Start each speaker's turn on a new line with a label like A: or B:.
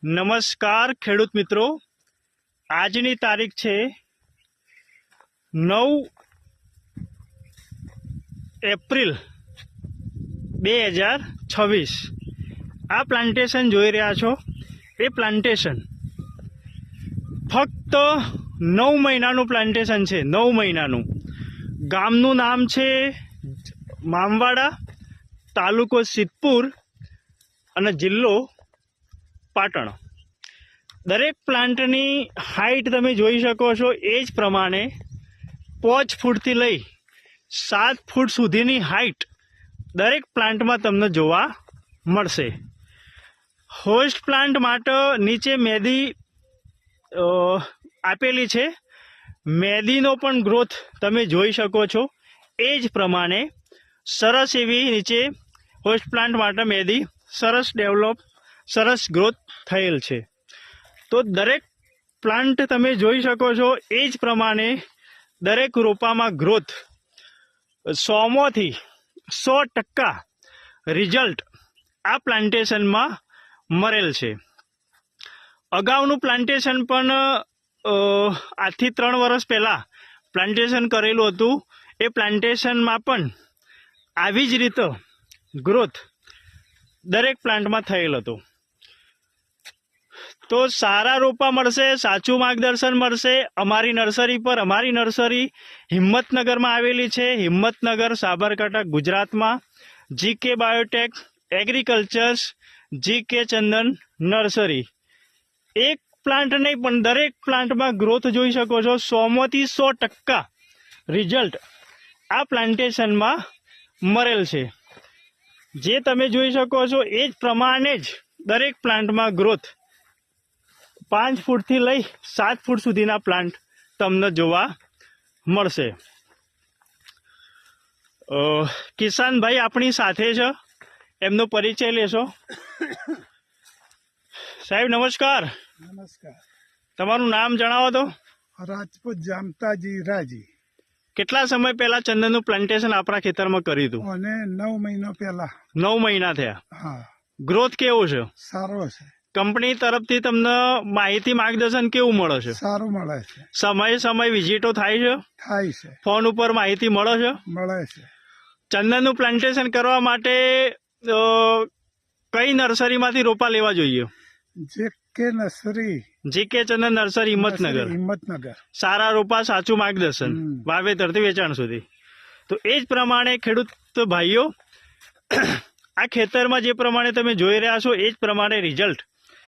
A: નમસ્કાર ખેડૂત મિત્રો, આજની તારીખ છે 9 એપ્રિલ 2026। આ પ્લાન્ટેશન જોઈ રહ્યા છો એ પ્લાન્ટેશન ફક્ત 9 મહિનાનું પ્લાન્ટેશન છે। 9 મહિનાનું। ગામનું નામ છે મામવાડા, તાલુકો સિદ્ધપુર અને જિલ્લો પાટણ। દરેક પ્લાન્ટની હાઈટ તમે જોઈ શકો છો એ જ પ્રમાણે 5 ફૂટથી લઈ 7 ફૂટ સુધીની હાઈટ દરેક પ્લાન્ટમાં તમને જોવા મળશે। હોસ્ટ પ્લાન્ટ માટે નીચે મેદી આપેલી છે। મેદીનો પણ ગ્રોથ તમે જોઈ શકો છો એ જ પ્રમાણે સરસ એવી નીચે હોસ્ટ પ્લાન્ટ માટે મેદી સરસ ગ્રોથ થયેલ છે। તો દરેક પ્લાન્ટ તમે જોઈ શકો છો એ જ પ્રમાણે દરેક રોપામાં ગ્રોથ 100માંથી 100% રિઝલ્ટ આ પ્લાન્ટેશનમાં મળેલ છે। અગાઉનું પ્લાન્ટેશન પણ આજથી 3 વર્ષ પહેલાં પ્લાન્ટેશન કરેલું હતું। એ પ્લાન્ટેશનમાં પણ આવી જ રીતે ગ્રોથ દરેક પ્લાન્ટમાં થયેલ હતો। તો સારા રોપા મળશે, સાચું માર્ગદર્શન મળશે અમારી નર્સરી પર। અમારી નર્સરી હિંમતનગરમાં આવેલી છે। હિંમતનગર, સાબરકાંઠા, ગુજરાતમાં। જીકે બાયોટેક એગ્રીકલ્ચર્સ, જીકે ચંદન નર્સરી। એક પ્લાન્ટ નહીં પણ દરેક પ્લાન્ટમાં ગ્રોથ જોઈ શકો છો। 100માંથી 100% રિઝલ્ટ આ પ્લાન્ટેશનમાં મળેલ છે। જે તમે જોઈ શકો છો એ જ પ્રમાણે જ દરેક પ્લાન્ટમાં ગ્રોથ 5 ફૂટથી લઈ 7 ફૂટ સુધીના પ્લાન્ટ તમને જોવા મળશે। કિસાનભાઈ આપણી સાથે છે, એમનો પરિચય લેશો। સાહેબ નમસ્કાર।
B: નમસ્કાર।
A: તમારું નામ જણાવો તો।
B: રાજપૂત જામતાજી રાજી।
A: કેટલા સમય પહેલા ચંદનનું પ્લાન્ટેશન આપણા ખેતરમાં કર્યું હતું?
B: અને 9 મહિના પહેલા।
A: 9 મહિના થયા।
B: હા,
A: ગ્રોથ કેવો છે?
B: સારો છે।
A: કંપની તરફથી તમને માહિતી માર્ગદર્શન કેવું મળે છે?
B: સારું મળે છે।
A: સમય વિઝિટો થાય છે?
B: થાય છે।
A: ફોન ઉપર માહિતી મળે છે?
B: મળે છે।
A: ચંદનનું પ્લાન્ટેશન કરવા માટે કઈ નર્સરીમાંથી રોપા લેવા જોઈએ?
B: જેકે નર્સરી,
A: જીકે ચંદન નર્સરી, હિંમતનગર।
B: હિંમતનગર।
A: સારા રોપા, સાચું માર્ગદર્શન વાવેતરથી વેચાણ સુધી। તો એ જ પ્રમાણે ખેડૂત ભાઈઓ આ ખેતરમાં જે પ્રમાણે તમે જોઈ રહ્યા છો એ જ પ્રમાણે રિઝલ્ટ